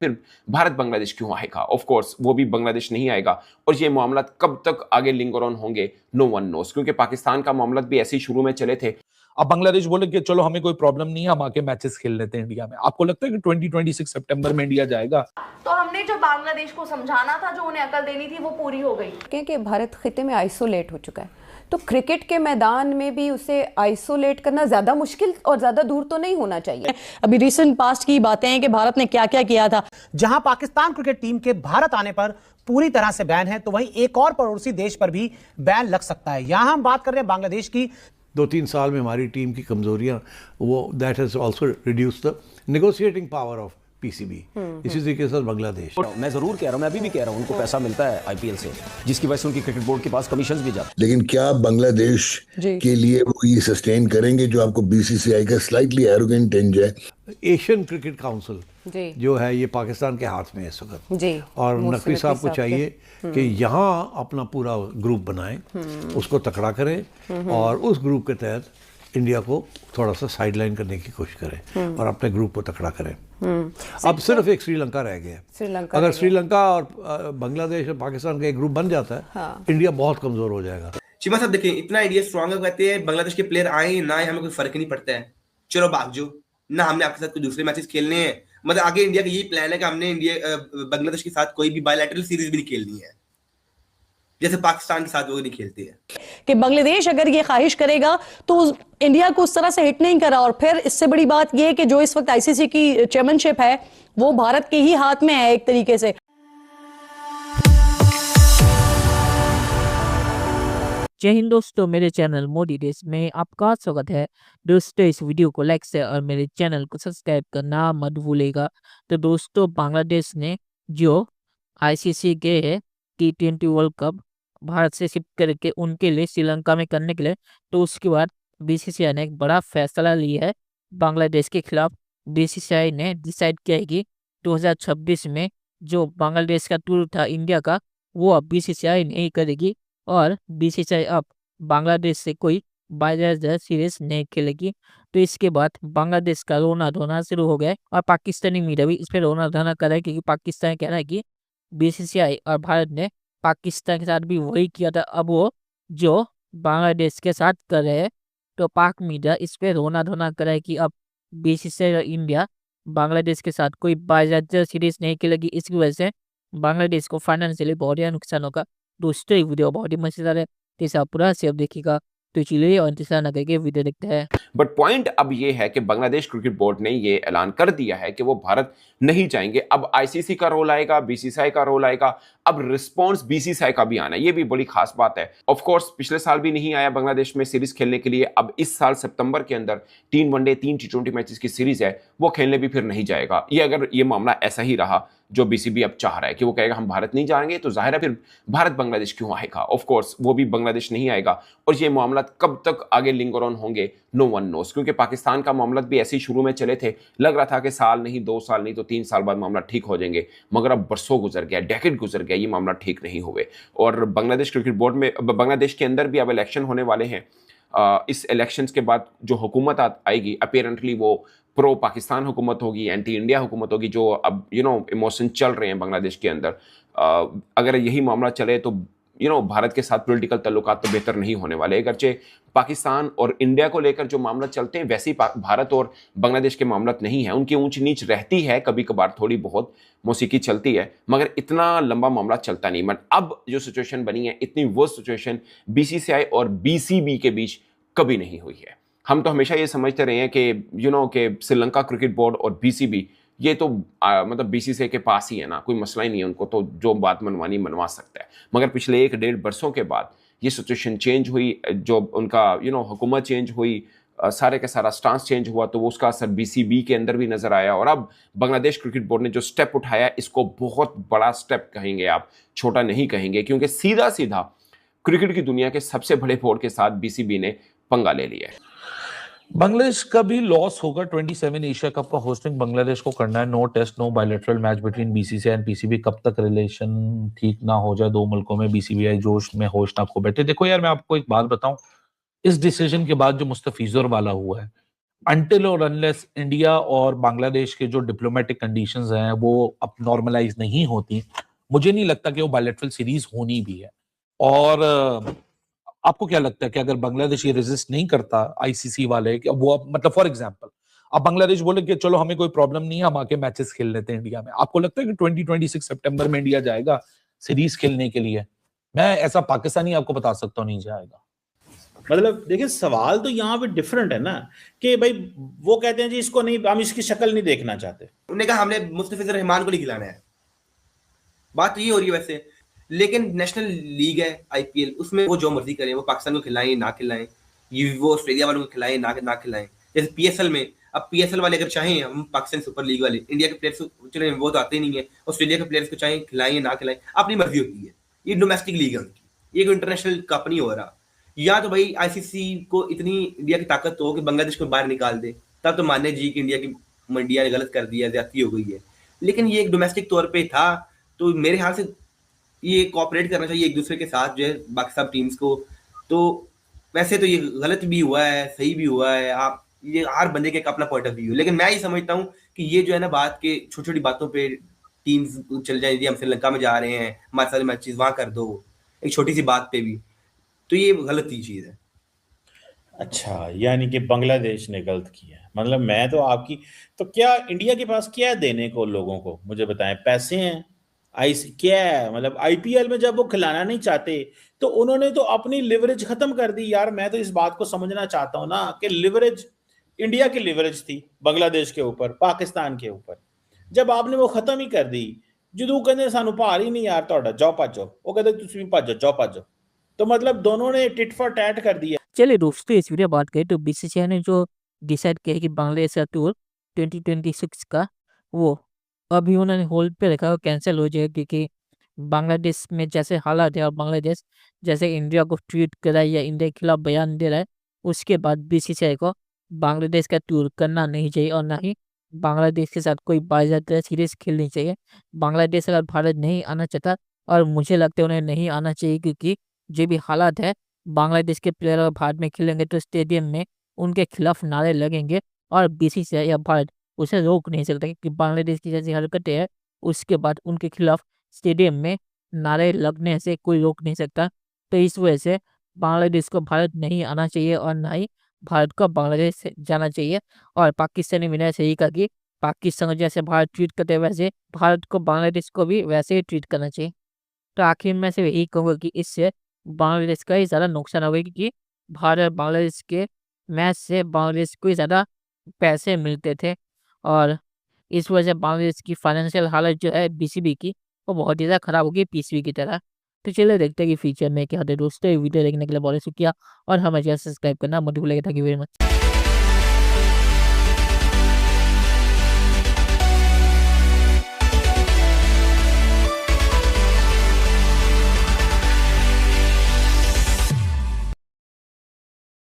फिर भारत बांग्लादेश क्यों आएगा? ऑफ कोर्स वो भी बांग्लादेश नहीं आएगा और ये मामला कब तक आगे लिंगर ऑन होंगे, नो वन नोस, क्योंकि पाकिस्तान का मामला भी ऐसे ही शुरू में चले थे। अब बांग्लादेश बोले कि चलो हमें कोई प्रॉब्लम नहीं है, हम आके मैचेस खेल लेते हैं इंडिया में। आपको लगता है कि 2026 सितंबर में इंडिया जाएगा? तो हमने जो बांग्लादेश को समझाना था, जो उन्हें अकल देनी थी, वो पूरी हो गई। क्योंकि भारत खिते में आइसोलेट हो चुका है, तो क्रिकेट के मैदान में भी उसे आइसोलेट करना ज्यादा मुश्किल और ज्यादा दूर तो नहीं होना चाहिए। अभी रिसेंट पास्ट की बातें हैं कि भारत ने क्या क्या किया था। जहां पाकिस्तान क्रिकेट टीम के भारत आने पर पूरी तरह से बैन है, तो वहीं एक और पड़ोसी देश पर भी बैन लग सकता है। यहां हम बात कर रहे हैं बांग्लादेश की। 2-3 साल में हमारी टीम की कमजोरियां, वो that has also reduced the negotiating power of PCB. इसी तरीके के साथ बांग्लादेश। मैं जरूर कह रहा हूं, मैं अभी भी कह रहा हूं, उनको पैसा मिलता है आईपीएल से, जिसकी वजह से उनकी क्रिकेट बोर्ड के पास कमीशंस भी जाते हैं। लेकिन क्या बांग्लादेश के लिए वो ये सस्टेन करेंगे जो आपको बीसीसीआई का स्लाइटली एरोगेंट टेंज है? एशियन क्रिकेट काउंसिल जो है ये पाकिस्तान के हाथ में है इस वक्त, और नकवी साहब को चाहिए कि यहाँ अपना पूरा ग्रुप बनाएं, उसको तकड़ा करें और उस ग्रुप के तहत इंडिया को थोड़ा सा साइडलाइन करने की कोशिश करें और अपने ग्रुप को तकड़ा करें। अब सिर्फ एक श्रीलंका रह गया। अगर श्रीलंका और बांग्लादेश और पाकिस्तान का एक ग्रुप बन जाता है, इंडिया बहुत कमजोर हो जाएगा। चीमा साहब देखिए, इतना इंडिया स्ट्रांग है, कहते हैं बांग्लादेश के प्लेयर आए ना आए हमें कोई फर्क नहीं पड़ता है, चलो भाग जाओ ना, हमने आपके साथ कोई दूसरे मैचेस खेलने हैं। मतलब आगे इंडिया का यही प्लान है कि हमने बांग्लादेश के साथ कोई भी बायलैटरल सीरीज भी नहीं खेलनी है, जैसे पाकिस्तान के साथ वो नहीं खेलते हैं। कि बांग्लादेश अगर ये ख्वाहिश करेगा तो इंडिया को उस तरह से हिट नहीं करा। और फिर इससे बड़ी बात ये है कि जो इस वक्त आईसीसी की चेयरमैनशिप है वो भारत के ही हाथ में है एक तरीके से। जय हिंद दोस्तों, मेरे चैनल मोदी देश में आपका स्वागत है। दोस्तों इस वीडियो को लाइक से और मेरे चैनल को सब्सक्राइब करना मत भूलेगा। तो दोस्तों बांग्लादेश ने जो आईसीसी के T20 वर्ल्ड कप भारत से शिफ्ट करके उनके लिए श्रीलंका में करने के लिए, तो उसके बाद बीसीसीआई ने एक बड़ा फैसला लिया है बांग्लादेश के खिलाफ। बीसीसीआई ने डिसाइड किया है कि 2026 में जो बांग्लादेश का टूर था इंडिया का, वो अब बीसीसीआई नहीं करेगी और बीसीसीआई अब बांग्लादेश से कोई बायलैटरल सीरीज नहीं खेलेगी। तो इसके बाद बांग्लादेश का रोना धोना शुरू हो गया है और पाकिस्तानी मीडिया भी इस पर रोना धोना कर रहा है, क्योंकि पाकिस्तान कह रहा है कि बीसीसीआई और भारत ने पाकिस्तान के साथ भी वही किया था, अब वो जो बांग्लादेश के साथ कर रहे हैं। तो पाक मीडिया इस पे रोना धोना कर रहा है कि अब बीसीसीआई और इंडिया बांग्लादेश के साथ कोई बायलैटरल सीरीज नहीं खेलेगी। इसकी वजह से बांग्लादेश को फाइनेंशियली बहुत ज़्यादा नुकसान होगा। दोस्तों वीडियो बहुत ही मजेदार है, तो इसे आप पूरा से अब देखिएगा। तो चलिए और इंतजार न करके वीडियो देखते हैं। बट पॉइंट अब ये है कि बांग्लादेश क्रिकेट बोर्ड ने ये ऐलान कर दिया है कि वो भारत नहीं जाएंगे। अब आईसीसी का रोल आएगा, बीसीसीआई का रोल आएगा, अब रिस्पॉन्स बीसीसीआई का भी आना है, ये भी बड़ी खास बात है। ऑफ कोर्स पिछले साल भी नहीं आया बांग्लादेश में सीरीज खेलने के लिए, अब इस साल सितंबर के अंदर 3 वनडे 3 T20 मैचेस की सीरीज है, वो खेलने भी फिर नहीं जाएगा। ये अगर ये मामला ऐसा ही रहा जो बीसीबी अब चाह रहा है कि वो कहेगा हम भारत नहीं जाएंगे, तो जाहिर है फिर भारत बांग्लादेश क्यों आएगा? ऑफ कोर्स वो भी बांग्लादेश नहीं आएगा और ये मामला कब तक आगे लिंगर ऑन होंगे, नो वन नोस, क्योंकि पाकिस्तान का मामला भी ऐसे ही शुरू में चले थे। लग रहा था कि साल नहीं, 2 साल नहीं, तो 3 साल बाद मामला ठीक हो जाएंगे, मगर अब बरसों गुजर गया, डेकेड गुजर गया, ये मामला ठीक नहीं हुए। और बांग्लादेश क्रिकेट बोर्ड में, बांग्लादेश के अंदर भी अब इलेक्शन होने वाले हैं। इस इलेक्शंस के बाद जो हुकूमत आएगी, अपेरेंटली वो प्रो पाकिस्तान हुकूमत होगी, एंटी इंडिया हुकूमत होगी, जो अब इमोशन चल रहे हैं बांग्लादेश के अंदर। अगर यही मामला चले तो भारत के साथ पॉलिटिकल ताल्लुकात तो बेहतर नहीं होने वाले। अगरचे पाकिस्तान और इंडिया को लेकर जो मामला चलते हैं, वैसे ही भारत और बांग्लादेश के मामला नहीं है। उनकी ऊंच नीच रहती है, कभी कभार थोड़ी बहुत मौसीकी चलती है, मगर इतना लंबा मामला चलता नहीं। बट अब जो सिचुएशन बनी है, इतनी वर्स्ट सिचुएशन बीसीसीआई और बीसीबी के बीच कभी नहीं हुई है। हम तो हमेशा ये समझते रहे हैं कि श्रीलंका क्रिकेट बोर्ड और बीसीबी ये तो मतलब बीसीसीआई के पास ही है ना, कोई मसला ही नहीं है, उनको तो जो बात मनवा सकता है। मगर पिछले 1-1.5 बरसों के बाद ये सिचुएशन चेंज हुई, जो उनका हुकूमत चेंज हुई, सारे का सारा स्टांस चेंज हुआ, तो वो उसका असर बीसीबी के अंदर भी नजर आया। और अब बांग्लादेश क्रिकेट बोर्ड ने जो स्टेप उठाया, इसको बहुत बड़ा स्टेप कहेंगे आप, छोटा नहीं कहेंगे, क्योंकि सीधा सीधा क्रिकेट की दुनिया के सबसे बड़े बोर्ड के साथ बीसीबी ने पंगा ले लिया है। बांग्लादेश का भी लॉस होगा। 27 एशिया कप का होस्टिंग बांग्लादेश को करना है। No test no bilateral match between BCCI and PCB. कब तक रिलेशन ठीक ना हो जाए दो मुल्कों में, बीसीसीआई जोश में होश ना खो बैठे। देखो यार, मैं आपको एक बात बताऊं, इस डिसीजन के बाद जो मुस्तफिजुर वाला हुआ है, अनटिल और अनलेस इंडिया और बांग्लादेश के जो डिप्लोमेटिक कंडीशंस हैं वो अब नॉर्मलाइज नहीं होती, मुझे नहीं लगता कि वो बायलैटरल सीरीज होनी भी है। और आपको क्या लगता है कि अगर बांग्लादेश ये रेजिस्ट नहीं करता आईसीसी वाले, कि वो मतलब फॉर एग्जांपल अब बांग्लादेश बोले कि चलो हमें कोई प्रॉब्लम नहीं है, हम आके मैचेस खेल लेते हैं इंडिया में, आपको लगता है कि 2026 सितंबर में इंडिया जाएगा सीरीज खेलने के लिए? मैं ऐसा पाकिस्तानी आपको बता सकता हूँ नहीं जाएगा। मतलब देखिए सवाल तो यहाँ पे डिफरेंट है ना, कि भाई वो कहते हैं जी इसको नहीं, हम इसकी शक्ल नहीं देखना चाहते। उन्होंने कहा हमने मुस्तफिजुर रहमान को नहीं खिलाना है, बात तो ये हो रही है वैसे। लेकिन नेशनल लीग है आईपीएल, उसमें वो जो मर्जी करें, वो पाकिस्तान को खिलाएं ना खिलाएं, ये वो ऑस्ट्रेलिया वालों को खिलाएं ना खिलाएं। जैसे पीएसएल में, अब पीएसएल वाले अगर चाहें, हम पाकिस्तान सुपर लीग वाले इंडिया के प्लेयर्स को, चले वो तो आते नहीं है, ऑस्ट्रेलिया के प्लेयर्स को चाहें खिलाएं ना खिलाएं, अपनी मर्जी होती है। ये डोमेस्टिक लीग है उनकी, ये कोई इंटरनेशनल कप नहीं हो रहा। या तो भाई आईसीसी को इतनी इंडिया की ताकत हो कि बांग्लादेश को बाहर निकाल दे, तब तो माने जी कि इंडिया ने गलत कर दिया, ज्यादती हो गई है। लेकिन ये एक डोमेस्टिक तौर पे था, तो मेरे ख्याल से ये कोऑपरेट करना चाहिए एक दूसरे के साथ, जो है बाकी सब टीम्स को। तो वैसे तो ये गलत भी हुआ है, सही भी हुआ है, आप ये हर बंदे के अपना पॉइंट ऑफ व्यू। लेकिन मैं ये समझता हूँ कि ये जो है ना, बात के छोटी छोटी बातों पे टीम्स चल जाए, हम श्रीलंका में जा रहे हैं, हमारे सारे मैचेस वहां कर दो, एक छोटी सी बात पे भी, तो ये गलत ही चीज है। अच्छा, यानी कि बांग्लादेश ने गलत किया। मतलब मैं तो आपकी, तो क्या इंडिया के पास क्या है देने को लोगों को, मुझे बताएं। पैसे हैं, क्या है, मतलब आईपीएल में जब वो खिलाना नहीं चाहते तो उन्होंने तो अपनी लिवरेज खत्म कर दी। यार मैं तो इस बात को समझना चाहता हूं ना कि लिवरेज, इंडिया की लिवरेज थी बांग्लादेश के ऊपर, पाकिस्तान के ऊपर, जब आपने वो खत्म ही कर दी, जो कहते सानू भार ही नहीं यार तोड़ा, जाओ भजो, वो कहते तुम भी भजो, जाओ भजो। तो मतलब दोनों ने टिट फॉर टैट कर दिया। चलिए दोस्तों, इस वीडियो बात करें तो बीसीसीआई ने जो डिसाइड किया कि बांग्लादेश का टूर 2026 का वो अभी उन्होंने होल्ड पे रखा और कैंसिल हो जाएगा, क्योंकि बांग्लादेश में जैसे हालात है और बांग्लादेश जैसे इंडिया को ट्वीट कर रहा है या इंडिया के खिलाफ बयान दे रहा है, उसके बाद बीसीसीआई को बांग्लादेश का टूर करना नहीं चाहिए और ना ही बांग्लादेश के साथ कोई बाज़ाब्ता सीरीज खेलनी चाहिए। बांग्लादेश अगर भारत नहीं आना चाहता, और मुझे लगता है उन्हें नहीं आना चाहिए, क्योंकि जो भी हालात है, बांग्लादेश के प्लेयर अगर भारत में खेलेंगे तो स्टेडियम में उनके खिलाफ नारे लगेंगे और बीसीसीआई या भारत उसे रोक नहीं सकता, क्योंकि बांग्लादेश की जैसी हरकतें हैं उसके बाद उनके खिलाफ स्टेडियम में नारे लगने से कोई रोक नहीं सकता। तो इस वजह से बांग्लादेश को भारत नहीं आना चाहिए और ना ही भारत को बांग्लादेश से जाना चाहिए। और पाकिस्तानी मीडिया से यही कहा कि पाकिस्तान को जैसे भारत ट्रीट करते हैं वैसे भारत को बांग्लादेश को भी वैसे ही ट्रीट करना चाहिए। तो आखिर में से यही कहूँगा कि इससे बांग्लादेश का ही ज़्यादा नुकसान होगा, क्योंकि भारत बांग्लादेश के मैच से बांग्लादेश को ही ज़्यादा पैसे मिलते थे और इस वजह से बांग्लादेश की फाइनेंशियल हालत जो है बीसीबी की, वो बहुत ही ज़्यादा ख़राब होगी पीसीबी की तरह। तो चलिए देखते हैं कि फ्यूचर में क्या होता है। दोस्तों वीडियो देखने के लिए बहुत शुक्रिया और हमें चैनल सब्सक्राइब करना मत भूलिएगा। Thank you very much.